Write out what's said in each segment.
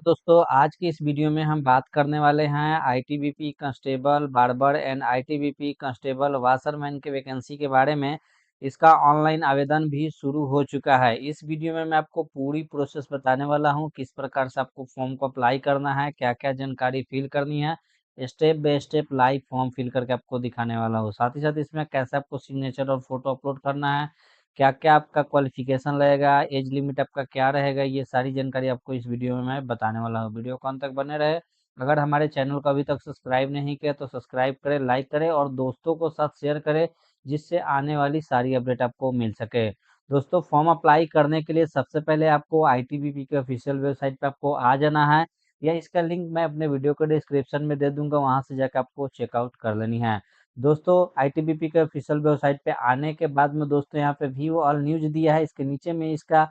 दोस्तों आज की इस वीडियो में हम बात करने वाले हैं ITBP constable barber and ITBP constable washerman के वैकेंसी के बारे में। इसका ऑनलाइन आवेदन भी शुरू हो चुका है। इस वीडियो में मैं आपको पूरी प्रोसेस बताने वाला हूं, किस प्रकार से आपको फॉर्म को अप्लाई करना है, क्या क्या जानकारी फिल करनी है। Step by step live form fill करके आपको दिखाने वाला हूँ। साथ ही साथ इसमें कैसे आपको सिग्नेचर और फोटो अपलोड करना है, क्या-क्या आपका क्वालिफिकेशन रहेगा, एज लिमिट आपका क्या रहेगा, ये सारी जानकारी आपको इस वीडियो में मैं बताने वाला हूँ। वीडियो को अंत तक बने रहे। अगर हमारे चैनल को अभी तक सब्सक्राइब नहीं किया तो सब्सक्राइब करें, लाइक करें और दोस्तों को साथ शेयर करें, जिससे आने वाली सारी अपडेट आपको मिल सके। दोस्तों फॉर्म अप्लाई करने के लिए सबसे पहले आपको आईटीबीपी के ऑफिशियल वेबसाइट पे आपको आ जाना है, या इसका लिंक मैं अपने वीडियो के डिस्क्रिप्शन में दे दूंगा, वहां से जाकर आपको चेकआउट कर लेनी है। दोस्तों आईटीबीपी के ऑफिशियल वेबसाइट पे आने के बाद में दोस्तों यहाँ पे व्यू ऑल न्यूज दिया है, इसके नीचे में इसका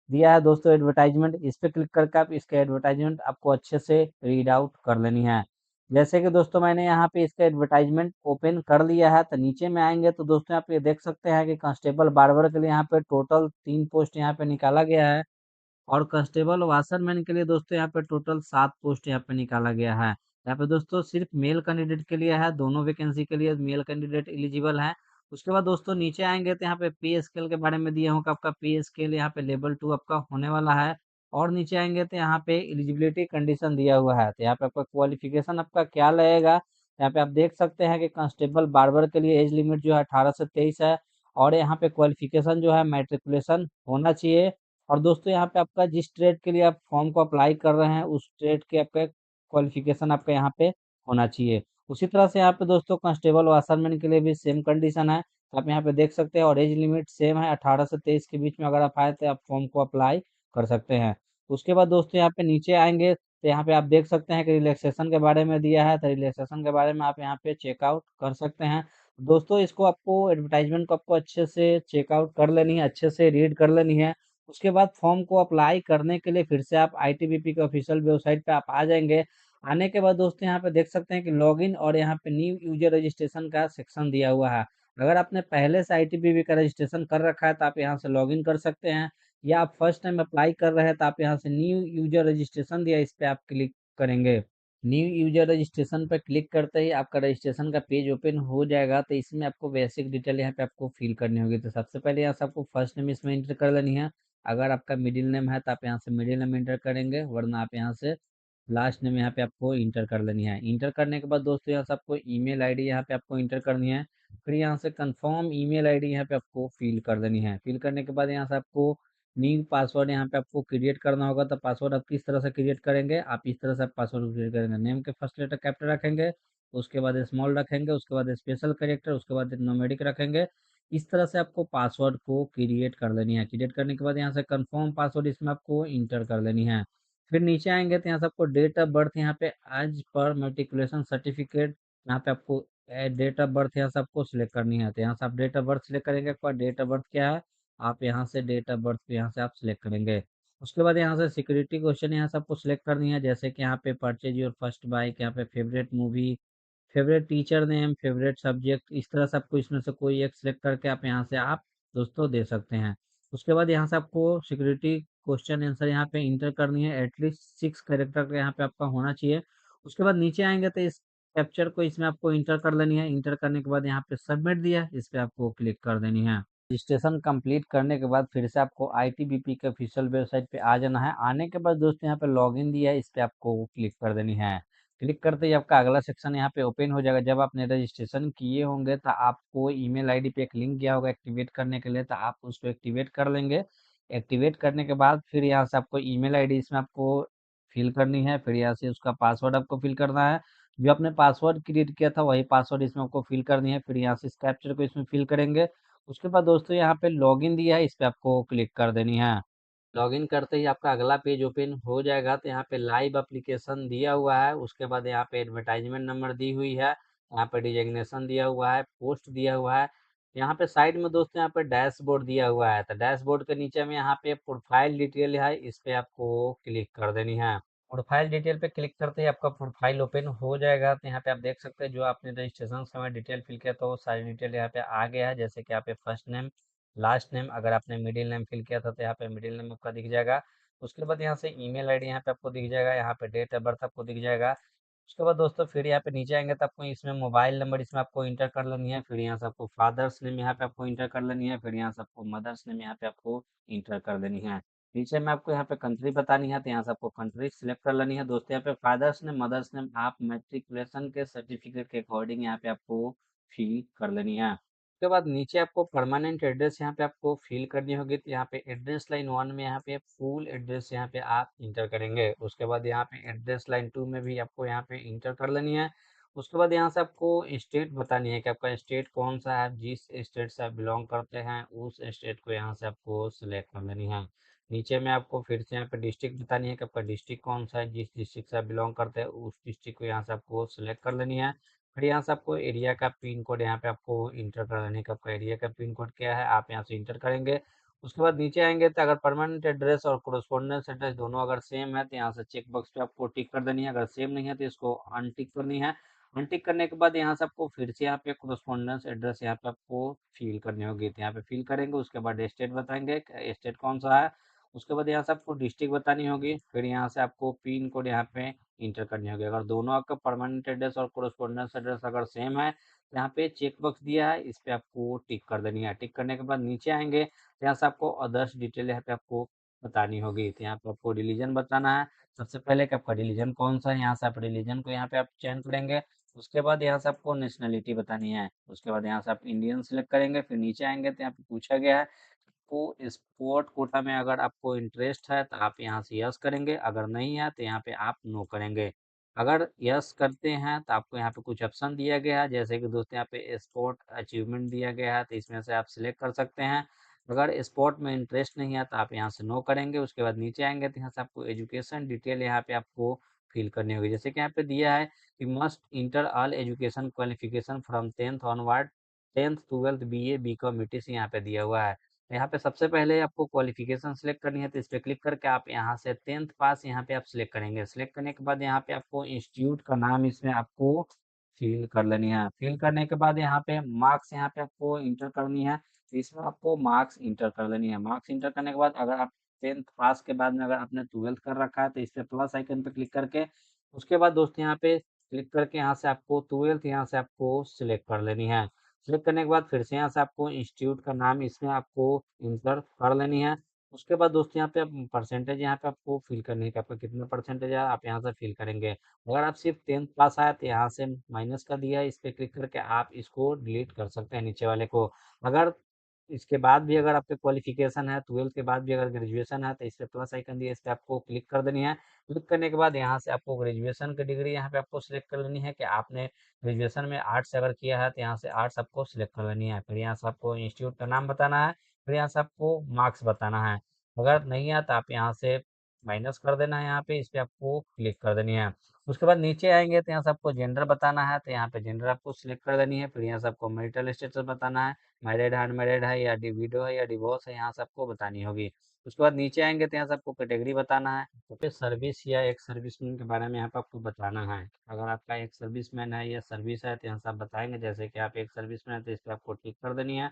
दिया है दोस्तों एडवर्टाइजमेंट। इस पे क्लिक करके आप इसके एडवर्टाइजमेंट आपको अच्छे से रीड आउट कर लेनी है। जैसे कि दोस्तों मैंने यहाँ पे इसका एडवर्टाइजमेंट ओपन कर लिया है, तो नीचे में आएंगे तो दोस्तों यहाँ पे देख सकते हैं कि कांस्टेबल बार्बर के लिए यहाँ पे टोटल 3 पोस्ट यहाँ पे निकाला गया है, और कांस्टेबल वाशरमैन के लिए दोस्तों यहाँ पे टोटल 7 पोस्ट यहाँ पे निकाला गया है। यहाँ पे दोस्तों सिर्फ मेल कैंडिडेट के लिए है, दोनों वैकेंसी के लिए मेल कैंडिडेट एलिजिबल है। उसके बाद दोस्तों नीचे आएंगे तो यहाँ पे पे स्केल के बारे में दिया होगा, आपका पे स्केल यहाँ पे लेवल 2 आपका होने वाला है। और नीचे आएंगे तो यहाँ पे एलिजिबिलिटी कंडीशन दिया हुआ है, तो यहाँ पे आपका क्वालिफिकेशन आपका क्या लगेगा। यहाँ पे आप देख सकते हैं कि कांस्टेबल बार्बर के लिए एज लिमिट जो है 18 से 23 है, और यहाँ पे क्वालिफिकेशन जो है मैट्रिकुलेशन होना चाहिए। और दोस्तों यहाँ पे आपका जिस ट्रेड के लिए आप फॉर्म को अप्लाई कर रहे हैं उस ट्रेड के आपका क्वालिफिकेशन आपका यहाँ पे होना चाहिए। उसी तरह से यहाँ पे दोस्तों कांस्टेबल वाशरमैन के लिए भी सेम कंडीशन है, आप यहाँ पे देख सकते हैं, और एज लिमिट सेम है, 18 से 23 के बीच में अगर आप आए तो आप फॉर्म को अप्लाई कर सकते हैं। उसके बाद दोस्तों यहाँ पे नीचे आएंगे तो यहाँ पे आप देख सकते हैं कि रिलैक्सेशन के बारे में दिया है, तो रिलैक्सेशन के बारे में आप यहाँ पे चेकआउट कर सकते हैं। दोस्तों इसको आपको एडवर्टाइजमेंट को आपको अच्छे से चेकआउट कर लेनी है, अच्छे से रीड कर लेनी है। उसके बाद फॉर्म को अप्लाई करने के लिए फिर से आप आईटीबीपी के ऑफिशियल वेबसाइट पे आप आ जाएंगे। आने के बाद दोस्तों यहाँ पे देख सकते हैं कि लॉगिन और यहाँ पे न्यू यूजर रजिस्ट्रेशन का सेक्शन दिया हुआ है। अगर आपने पहले से आईटीबीपी का रजिस्ट्रेशन कर रखा है तो आप यहाँ से लॉगिन कर सकते हैं, या आप फर्स्ट टाइम अप्लाई कर रहे हैं तो आप यहाँ से न्यू यूजर रजिस्ट्रेशन दिया, इस पे आप क्लिक करेंगे। न्यू यूजर रजिस्ट्रेशन पर क्लिक करते ही आपका रजिस्ट्रेशन का पेज ओपन हो जाएगा, तो इसमें आपको बेसिक डिटेल यहाँ पे आपको फिल करनी होगी। तो सबसे पहले यहाँ से आपको फर्स्ट नेम इसमें एंटर कर लेनी है। अगर आपका मिडिल नेम है तो आप यहाँ से मिडिल नेम इंटर करेंगे, वरना आप यहाँ से लास्ट नेम यहाँ पे आपको इंटर कर लेनी है। इंटर करने के बाद दोस्तों यहाँ से आपको ईमेल आईडी यहाँ पे आपको इंटर करनी है। फिर यहाँ से कंफर्म ईमेल आईडी यहाँ पे आपको फिल कर देनी है। फिल करने के बाद यहाँ से आपको न्यू पासवर्ड यहाँ पे आपको क्रिएट करना होगा। तो पासवर्ड आप किस तरह से क्रिएट करेंगे, आप इस तरह से आप पासवर्ड क्रिएट करेंगे। नेम के फर्स्ट लेटर कैपिटल रखेंगे, उसके बाद स्मॉल रखेंगे, उसके बाद स्पेशल कैरेक्टर, उसके बाद न्यूमेरिक रखेंगे। इस तरह से आपको पासवर्ड को क्रिएट कर लेनी है। क्रिएट करने के बाद यहाँ से कंफर्म पासवर्ड इसमें आपको इंटर कर लेनी है। फिर नीचे आएंगे तो यहाँ से आपको डेट ऑफ बर्थ यहाँ पे एज पर मेट्रिकुलेशन सर्टिफिकेट, यहाँ पे आपको डेट ऑफ बर्थ यहाँ से आपको सिलेक्ट करनी है। तो यहाँ से आप डेट ऑफ बर्थ सिलेक्ट करेंगे, आपका डेट ऑफ बर्थ क्या है आप यहाँ से डेट ऑफ बर्थ यहाँ से आप सिलेक्ट करेंगे। उसके बाद यहाँ से सिक्योरिटी क्वेश्चन यहाँ से आपको सिलेक्ट करनी है, जैसे कि यहाँ पे परचेज योर फर्स्ट बाइक, यहाँ पे favourite movie, favourite teacher name, favourite subject, इस तरह से आपको इसमें से कोई एक सिलेक्ट करके आप यहाँ से आप दोस्तों दे सकते हैं। उसके बाद यहाँ से आपको सिक्योरिटी क्वेश्चन आंसर यहाँ पे इंटर करनी है, एटलीस्ट 6 कैरेक्टर का यहाँ पे आपका होना चाहिए। उसके बाद नीचे आएंगे तो इस कैप्चर को इसमें आपको इंटर कर लेनी है। इंटर करने के बाद यहाँ पे सबमिट दिया, इस पे आपको क्लिक कर देनी है। रजिस्ट्रेशन कंप्लीट करने के बाद फिर से आपको आईटीबीपी के ऑफिशियल वेबसाइट पे आ जाना है। आने के बाद दोस्तों यहाँ पे लॉगिन दिया है, इस पे आपको क्लिक कर देनी है। क्लिक करते ही आपका अगला सेक्शन यहाँ पे ओपन हो जाएगा। जब आपने रजिस्ट्रेशन किए होंगे तो आपको ईमेल आईडी पे एक लिंक गया होगा एक्टिवेट करने के लिए, तो आप उसको एक्टिवेट कर लेंगे। एक्टिवेट करने के बाद फिर यहाँ से आपको ईमेल आईडी इसमें आपको फिल करनी है। फिर यहाँ से उसका पासवर्ड आपको फिल करना है, जो आपने पासवर्ड क्रिएट किया था वही पासवर्ड इसमें आपको फिल करनी है। फिर यहाँ से इस कैप्चर को इसमें फिल करेंगे। उसके बाद दोस्तों यहाँ पे लॉगिन दिया है, इस पे आपको क्लिक कर देनी है। लॉगिन करते ही आपका अगला पेज ओपन हो जाएगा, तो यहाँ पे लाइव एप्लीकेशन दिया हुआ है। उसके बाद यहाँ पे एडवर्टाइजमेंट नंबर दी हुई है, यहाँ पे डिजिग्नेशन दिया हुआ है, पोस्ट दिया हुआ है। यहाँ पे साइड में दोस्तों यहाँ पे डैशबोर्ड दिया हुआ है, तो डैशबोर्ड के नीचे में यहाँ पे प्रोफाइल डिटेल है, इस पे आपको क्लिक कर देनी है। प्रोफाइल डिटेल पे क्लिक करते ही आपका प्रोफाइल ओपन हो जाएगा। तो यहाँ पे आप देख सकते हैं जो आपने रजिस्ट्रेशन समय डिटेल फिल किया, तो वो सारी डिटेल यहाँ पे आ गया है, जैसे कि यहाँ पे फर्स्ट नेम, लास्ट नेम, अगर आपने मिडिल नेम फिल किया था तो यहाँ पे मिडिल नेम आपका दिख जाएगा। उसके बाद यहाँ से ईमेल आईडी यहाँ पे आपको दिख जाएगा, यहाँ पे डेट ऑफ बर्थ आपको दिख जाएगा। उसके बाद दोस्तों फिर यहाँ पे नीचे आएंगे तो आपको इसमें मोबाइल नंबर इसमें आपको इंटर कर लेनी है। फिर यहाँ से आपको फादर्स नेम यहाँ पे आपको इंटर कर लेनी है। फिर यहाँ से आपको मदर्स नेम यहाँ पे आपको इंटर कर देनी है। नीचे में आपको यहाँ पे कंट्री बतानी है, तो यहाँ से आपको कंट्री सिलेक्ट कर लेनी है। दोस्तों यहाँ पे फादर्स नेम मदर्स नेम आप मेट्रिकुलेशन के सर्टिफिकेट के अकॉर्डिंग यहाँ पे आपको फिल कर लेनी है। उसके बाद नीचे आपको परमानेंट एड्रेस यहाँ पे आपको फिल करनी होगी, तो यहाँ पे एड्रेस लाइन 1 में यहाँ पे फुल एड्रेस यहाँ पे आप इंटर करेंगे। उसके बाद यहाँ पे एड्रेस लाइन 2 में भी आपको यहाँ पे इंटर कर लेनी है। उसके बाद यहाँ से आपको स्टेट बतानी है कि आपका स्टेट कौन सा है। जिस स्टेट से आप बिलोंग करते हैं उस स्टेट को यहाँ से आपको सिलेक्ट कर लेनी है। नीचे में आपको फिर से यहाँ पे डिस्ट्रिक्ट बतानी है कि आपका डिस्ट्रिक्ट कौन सा है। जिस डिस्ट्रिक्ट से आप बिलोंग करते हैं उस डिस्ट्रिक्ट को यहाँ से आपको सिलेक्ट कर लेनी है। फिर यहाँ से आपको एरिया का पिन कोड यहाँ पे आपको इंटर कराने का, आपका एरिया का पिन कोड क्या है आप यहाँ से इंटर करेंगे। उसके बाद नीचे आएंगे तो अगर परमानेंट एड्रेस और कोरस्पोंडेंस एड्रेस दोनों अगर सेम है तो यहाँ से चेक बॉक्स पे आपको टिक कर देनी है। अगर सेम नहीं है तो इसको अनटिक करनी है। अनटिक करने के बाद यहाँ से आपको फिर से यहाँ पे कोरस्पोंडेंस एड्रेस यहाँ पे आपको फिल करनी होगी, तो यहाँ पे फिल करेंगे। उसके बाद स्टेट बताएंगे स्टेट कौन सा है। उसके बाद यहाँ से आपको डिस्ट्रिक्ट बतानी होगी। फिर यहाँ से आपको पिन कोड यहाँ पे इंटर करनी होगी। अगर दोनों आपका परमानेंट एड्रेस और कोरस्पोंडेंस एड्रेस अगर सेम है तो यहाँ पे चेक बॉक्स दिया है, इस पे आपको टिक कर देनी है। टिक करने के बाद नीचे आएंगे तो यहाँ से आपको अदर्स डिटेल यहाँ पे आपको बतानी होगी, तो यहाँ पे आपको रिलीजन बताना है। सबसे पहले कि आपका रिलीजन कौन सा है, यहाँ से आप रिलीजन को यहाँ पे आप चयन करेंगे। उसके बाद यहाँ से आपको नेशनलिटी बतानी है। उसके बाद यहाँ से आप इंडियन सेलेक्ट करेंगे। फिर नीचे आएंगे तो यहाँ पे पूछा गया है को स्पोर्ट कोटा में अगर आपको इंटरेस्ट है तो आप यहाँ से यस करेंगे, अगर नहीं है तो यहाँ पे आप नो करेंगे। अगर यस करते हैं तो आपको यहाँ पे कुछ ऑप्शन दिया गया है, जैसे कि दोस्तों यहाँ पे स्पोर्ट अचीवमेंट दिया गया है, तो इसमें से आप सिलेक्ट कर सकते हैं। अगर स्पोर्ट में इंटरेस्ट नहीं है तो आप यहाँ से नो करेंगे। उसके बाद नीचे आएंगे तो यहाँ से आपको एजुकेशन डिटेल यहाँ पे आपको फिल करनी होगी, जैसे कि यहाँ पे दिया है कि must inter all education qualification from 10th onward, 10th 12th BA BCom ETC यहाँ पे दिया हुआ है। यहाँ पे सबसे पहले आपको क्वालिफिकेशन सिलेक्ट करनी है, तो इस पे क्लिक करके आप यहाँ से 10th पास यहाँ पे आप सिलेक्ट करेंगे। सिलेक्ट करने के बाद यहाँ पे आपको इंस्टीट्यूट का नाम इसमें आपको फिल कर लेनी है। फिल करने के बाद यहाँ पे मार्क्स यहाँ पे आपको इंटर करनी है, तो इसमें आपको मार्क्स इंटर कर लेनी है। मार्क्स इंटर करने के बाद अगर आप 10th पास के बाद में अगर आपने 12th कर रखा है तो इस पे प्लस आइकन पे क्लिक करके उसके बाद दोस्तों यहाँ पे क्लिक करके यहाँ से आपको 12th यहाँ से आपको सिलेक्ट कर लेनी है। सेलेक्ट करने के बाद फिर से यहाँ से आपको इंस्टीट्यूट का नाम इसमें आपको इंटर कर लेनी है। उसके बाद दोस्तों यहाँ पे आप परसेंटेज यहाँ पे आपको फिल करने है कि आपका कितना परसेंटेज है आप यहाँ से फिल करेंगे। अगर आप सिर्फ 10th पास आया तो यहाँ से माइनस का दिया है, इस पे क्लिक करके आप इसको डिलीट कर सकते हैं नीचे वाले को। अगर इसके बाद भी अगर आपके क्वालिफिकेशन है 12th के बाद भी अगर ग्रेजुएशन है तो इस पे प्लस आइकन दिया, इस पे आपको क्लिक कर देनी है। क्लिक करने के बाद यहाँ से आपको ग्रेजुएशन की डिग्री यहाँ पे आपको सिलेक्ट कर लेनी है कि आपने ग्रेजुएशन में आर्ट्स अगर किया है तो यहाँ से आर्ट्स आपको सिलेक्ट कर लेनी है। फिर यहाँ से आपको इंस्टीट्यूट का नाम बताना है। फिर यहाँ से आपको मार्क्स बताना है। अगर नहीं है तो आप यहाँ से माइनस कर देना है, यहाँ पे इस पे आपको क्लिक कर देनी है। उसके बाद नीचे आएंगे तो यहाँ से आपको जेंडर बताना है, तो यहाँ पे जेंडर आपको सिलेक्ट कर देनी है। फिर यहाँ से आपको मैरिटल स्टेटस बताना है, मैरिड है अनमैरिड है या विडो है या डिवोर्स है, यहाँ से आपको बतानी होगी। उसके बाद नीचे आएंगे तो यहाँ से आपको कैटेगरी बताना है, तो फिर सर्विस या एक सर्विसमैन के बारे में यहाँ पे आपको बताना है। अगर आपका एक सर्विसमैन है या सर्विस है तो यहाँ से आप बताएंगे, जैसे कि आप एक सर्विसमैन है तो इस पर आपको टिक कर देनी है।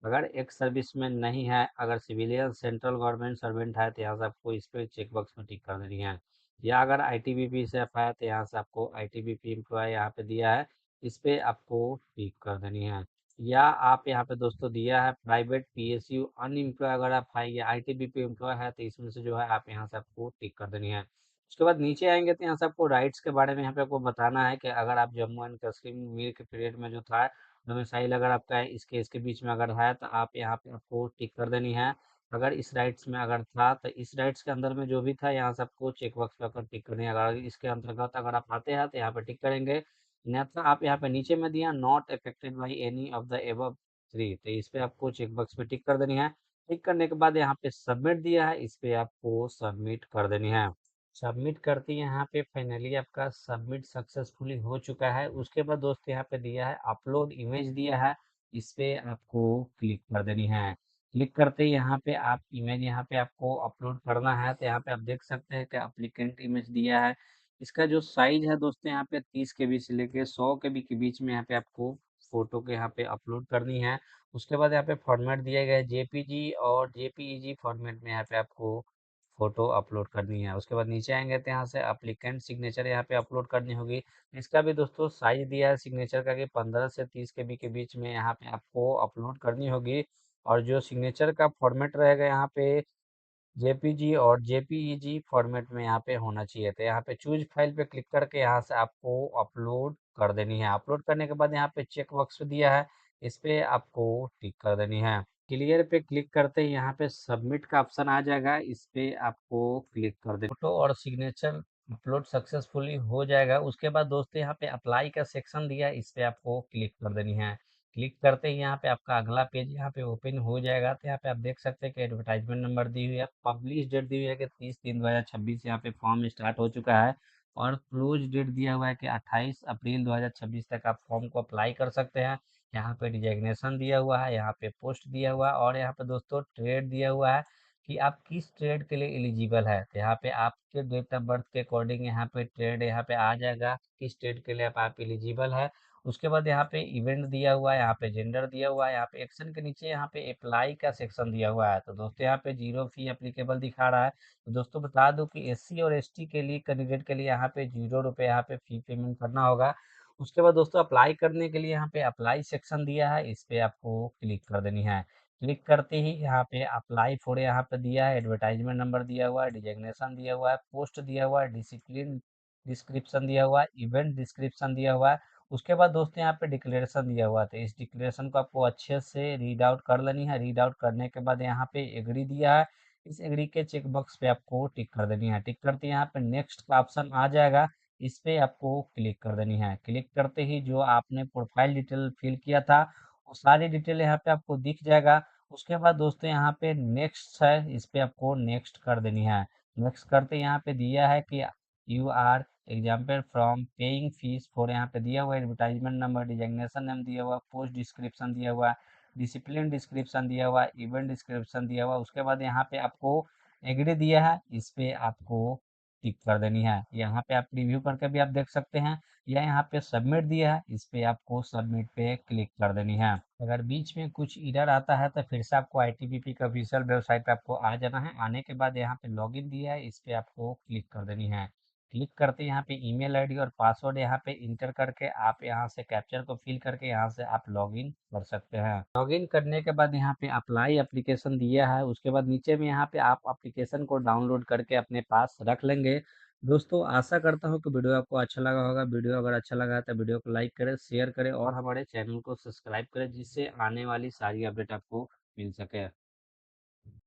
अगर एक सर्विसमैन नहीं है, अगर सिविलियन सेंट्रल गवर्नमेंट सर्वेंट है तो यहाँ से आपको इस पे चेक बॉक्स में टिक कर देनी है। या अगर आईटीबीपी से आप है तो यहाँ से आपको आईटीबीपी एम्प्लॉय यहाँ पे दिया है, इस पे आपको टिक कर देनी है। या आप यहाँ पे दोस्तों दिया है प्राइवेट पीएसयू अनएम्प्लॉय, अगर आप है या आईटीबीपी एम्प्लॉय है तो इसमें से जो है आप यहाँ से आपको टिक कर देनी है। उसके बाद नीचे आएंगे तो यहाँ से आपको राइट्स के बारे में यहाँ पे आपको बताना है कि अगर आप जम्मू एंड कश्मीर के पीरियड में जो था डोमिसाइल अगर आपका है इसके बीच में अगर है तो आप यहाँ पे आपको टिक कर देनी है। अगर इस राइट्स में अगर था तो इस राइट्स के अंदर में जो भी था यहाँ से आपको चेक बॉक्स पे अगर टिक करनी है। अगर इसके अंतर्गत अगर आप आते हैं तो यहाँ पे टिक करेंगे। अन्यथा आप यहाँ पे नीचे में दिया not affected by any of the above three, तो इस पे आपको चेक बॉक्स पे टिक कर देनी है। टिक करने के बाद यहाँ पे सबमिट दिया है, इस पे आपको सबमिट कर देनी है। सबमिट करते ही यहाँ पे फाइनली आपका सबमिट सक्सेसफुली हो चुका है। उसके बाद दोस्त यहाँ पे दिया है अपलोड इमेज दिया है, इस पे आपको क्लिक कर देनी है। क्लिक करते ही यहाँ पे आप इमेज यहाँ पे आपको अपलोड करना है, तो यहाँ पे आप देख सकते हैं कि एप्लीकेंट इमेज दिया है। इसका जो साइज है दोस्तों यहाँ पे 30 KB से लेके 100 KB के बीच में यहाँ पे आपको फोटो के यहाँ पे अपलोड करनी है। उसके बाद यहाँ पे फॉर्मेट दिया गया है जेपीजी और जेपीईजी फॉर्मेट में यहाँ पे आपको फ़ोटो अपलोड करनी है। उसके बाद नीचे आएँगे तो यहाँ से एप्लीकेंट सिग्नेचर यहाँ पे अपलोड करनी होगी। इसका भी दोस्तों साइज़ दिया है सिग्नेचर का कि 15 से 30 केबी के बीच में यहाँ पे आपको अपलोड करनी होगी। और जो सिग्नेचर का फॉर्मेट रहेगा यहाँ पे जेपीजी और जेपीईजी फॉर्मेट में यहाँ पे होना चाहिए। तो यहाँ पे चूज़ फाइल पे क्लिक करके यहाँ से आपको अपलोड कर देनी है। अपलोड करने के बाद यहाँ पे चेक बॉक्स दिया है, इस पे आपको टिक कर देनी है। क्लियर पे क्लिक करते ही यहाँ पे सबमिट का ऑप्शन आ जाएगा, इस पे आपको क्लिक कर देना। फोटो और सिग्नेचर अपलोड सक्सेसफुली हो जाएगा। उसके बाद दोस्तों यहाँ पे अप्लाई का सेक्शन दिया है, इस पे आपको क्लिक कर देनी है। क्लिक करते ही यहाँ पे आपका अगला पेज यहाँ पे ओपन हो जाएगा। तो यहाँ पे आप देख सकते हैं कि एडवर्टाइजमेंट नंबर दी हुई है, पब्लिश डेट दी हुई है कि 30/3/2026 यहाँ पे फॉर्म स्टार्ट हो चुका है। और क्लोज डेट दिया हुआ है कि 28 अप्रैल 2026 तक आप फॉर्म को अप्लाई कर सकते हैं। यहाँ पे डिजिग्नेशन दिया हुआ है, यहाँ पे पोस्ट दिया हुआ है और यहाँ पे दोस्तों ट्रेड दिया हुआ है कि आप किस ट्रेड के लिए एलिजिबल है। तो यहाँ पे आपके डेट ऑफ बर्थ के अकॉर्डिंग यहाँ पे ट्रेड यहाँ पे आ जाएगा, किस ट्रेड के लिए आप एलिजिबल है। उसके बाद यहाँ पे इवेंट दिया हुआ है, यहाँ पे जेंडर दिया हुआ है, यहाँ पे एक्शन के नीचे यहाँ पे अप्लाई का सेक्शन दिया हुआ है। तो दोस्तों यहाँ पे 0 फी एप्लीकेबल दिखा रहा है। तो दोस्तों बता दूं कि एससी और एसटी के लिए कैंडिडेट के लिए यहाँ पे 0 रुपये यहाँ पे फी पेमेंट करना होगा। उसके बाद दोस्तों अप्लाई करने के लिए यहाँ पे अप्लाई सेक्शन दिया है, इस पे आपको क्लिक कर देनी है। क्लिक करते ही यहाँ पे अप्लाई फॉर यहाँ पे दिया है, एडवर्टाइजमेंट नंबर दिया हुआ है, डिजिग्नेशन दिया हुआ है, पोस्ट दिया हुआ है, डिसिप्लिन डिस्क्रिप्शन दिया हुआ है, इवेंट डिस्क्रिप्शन दिया हुआ है। उसके बाद दोस्तों यहाँ पे डिक्लेरेशन दिया हुआ था, इस डिक्लेरेशन को आपको अच्छे से रीड आउट कर लेनी है। रीड आउट करने के बाद यहाँ पे एग्री दिया है, इस एग्री के चेक बॉक्स पे आपको टिक कर देनी है। टिक करते यहाँ पे नेक्स्ट का ऑप्शन आ जाएगा, इस पे आपको क्लिक कर देनी है। क्लिक करते ही जो आपने प्रोफाइल डिटेल फिल किया था वो सारी डिटेल यहाँ पे आपको दिख जाएगा। उसके बाद दोस्तों यहाँ पे नेक्स्ट है, इस पे आपको नेक्स्ट कर देनी है। नेक्स्ट करते यहाँ पे दिया है कि you are example from paying fees for, यहाँ पे दिया हुआ है एडवर्टाइजमेंट नंबर, डिजिग्नेशन नेम दिया हुआ, पोस्ट डिस्क्रिप्शन दिया हुआ, डिसिप्लिन डिस्क्रिप्शन दिया हुआ, इवेंट डिस्क्रिप्शन दिया हुआ। उसके बाद यहाँ पे आपको एग्री दिया है, इस पे आपको टिक कर देनी है। यहाँ पे आप रिव्यू करके भी आप देख सकते हैं, या यहाँ पे सबमिट दिया है, इस पे आपको सबमिट पे क्लिक कर देनी है। अगर बीच में कुछ एरर आता है तो फिर से आपको आईटीबीपी का ऑफिशियल वेबसाइट पे आपको आ जाना है। आने के बाद यहाँ पे लॉगिन दिया है, इस पे आपको क्लिक कर देनी है। क्लिक करते यहाँ पे ईमेल आईडी और पासवर्ड यहाँ पे इंटर करके आप यहाँ से कैप्चर को फिल करके यहाँ से आप लॉगिन कर सकते हैं। लॉगिन करने के बाद यहाँ पे अप्लाई एप्लीकेशन दिया है, उसके बाद नीचे में यहाँ पे आप एप्लीकेशन को डाउनलोड करके अपने पास रख लेंगे। दोस्तों आशा करता हूँ कि वीडियो आपको अच्छा लगा होगा। वीडियो अगर अच्छा लगा है तो वीडियो को लाइक करें, शेयर करें और हमारे चैनल को सब्सक्राइब करें, जिससे आने वाली सारी अपडेट आपको मिल सके।